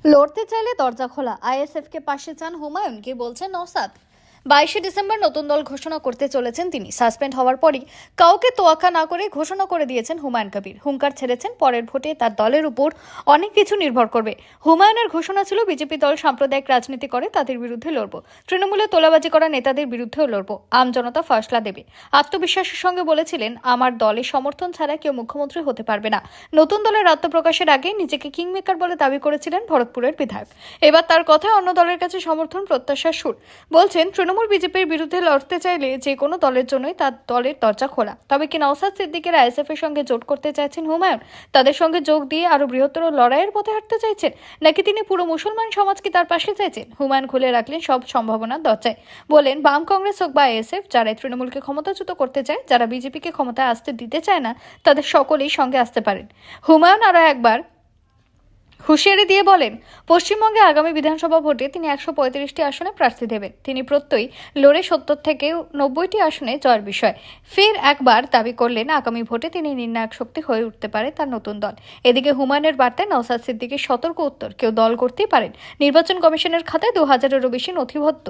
লড়তে চাইলে দরজা খোলা, আইএসএফকে পাশে চান হুমায়ুন, কি বলছেন নওশাদ। 22 ডিসেম্বর নতুন দল ঘোষণা করতে চলেছেন তিনি। সাসপেন্ড হওয়ার পরই কাউকে তোয়াক্কা না করে ঘোষণা করে দিয়েছেন হুমায়ুন কবির। হুঙ্কার ছেড়েছেন পরের ভোটে তার দলের উপর অনেক কিছু নির্ভর করবে। হুমায়ুনের ঘোষণা ছিল বিজেপি দল সাম্প্রদায়িক রাজনীতি করে, তাদের বিরুদ্ধে লড়ব। তৃণমূলে তোলাবাজি করা নেতাদের বিরুদ্ধেও লড়ব। আম জনতা ফয়সলা দেবে। আত্মবিশ্বাসের সঙ্গে বলেছিলেন, আমার দলের সমর্থন ছাড়া কেউ মুখ্যমন্ত্রী হতে পারবে না। নতুন দলের আত্মপ্রকাশের আগে নিজেকে কিংমেকার বলে দাবি করেছিলেন ভরতপুরের বিধায়ক। এবার তার কথায় অন্য দলের কাছে সমর্থন প্রত্যাশার সুর। বলছেন, তৃণমূল বিজেপির বিরুদ্ধে লড়তে চাইলে যে কোনো দলের জন্যই তার দলের দরজা খোলা। তবে কি নওশাদ সিদ্দিকের আইএসএফ এর সঙ্গে জোট করতে চাইছেন হুমায়ুন? তাদের সঙ্গে যোগ দিয়ে আরো বৃহত্তর লড়াইয়ের পথে হাঁটতে চাইছেন, নাকি তিনি পুরো মুসলমান সমাজকে তার পাশে চাইছেন? হুমায়ুন খুলে রাখলেন সব সম্ভাবনার দরজায়। বলেন, বাম কংগ্রেস হোক বা আইএসএফ, যারা তৃণমূলকে ক্ষমতাচ্যুত করতে চায়, যারা বিজেপিকে ক্ষমতায় আসতে দিতে চায় না, তাদের সকলেই সঙ্গে আসতে পারেন। হুমায়ুন আরো একবার হুঁশিয়ারি দিয়ে বলেন, পশ্চিমবঙ্গে আগামী বিধানসভা ভোটে তিনি 135টি আসনে প্রার্থী দেবেন। তিনি প্রত্যয়ই লড়ে 70 থেকে 90টি আসনে জয়ের বিষয় ফের একবার দাবি করলেন। আগামী ভোটে তিনি নির্ণায়ক শক্তি হয়ে উঠতে পারে তার নতুন দল। এদিকে হুমায়ুনের বার্তায় নওশাদ সিদ্দিকের সতর্ক উত্তর, কেউ দল করতেই পারেন। নির্বাচন কমিশনের খাতায় 2000-এরও বেশি নথিবদ্ধ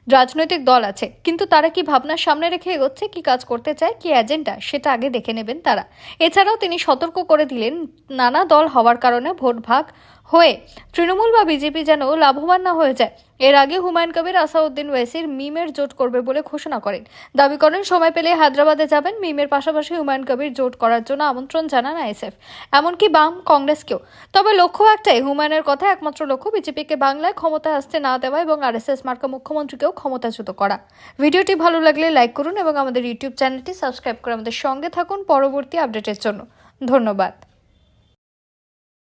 রাজনৈতিক দল আছে, কিন্তু তারা কি ভাবনার সামনে রেখে এগোচ্ছে, কি কাজ করতে চায়, কি এজেন্ডা, সেটা আগে দেখে নেবেন তারা। এছাড়াও তিনি সতর্ক করে দিলেন, নানা দল হওয়ার কারণে ভোট ভাগ হয়ে তৃণমূল বা বিজেপি যেন লাভবান না হয়ে যায়। এর আগে হুমায়ুন কবির আসাউদ্দিন ওয়েসির মিমের জোট করবে বলে ঘোষণা করেন। দাবি করেন, সময় পেলে হায়দ্রাবাদে যাবেন। মিমের পাশাপাশি হুমায়ুন কবির জোট করার জন্য আমন্ত্রণ জানান আইএসএফ, এমনকি বাম কংগ্রেসকেও। তবে লক্ষ্য একটাই, হুমায়ুনের কথা একমাত্র লক্ষ্য বিজেপিকে বাংলায় ক্ষমতায় আসতে না দেওয়া এবং আরএসএস মার্কা মুখ্যমন্ত্রীকেও ক্ষমতাচ্যুত করা। ভিডিওটি ভালো লাগলে লাইক করুন এবং আমাদের ইউটিউব চ্যানেলটি সাবস্ক্রাইব করে আমাদের সঙ্গে থাকুন পরবর্তী আপডেটের জন্য। ধন্যবাদ।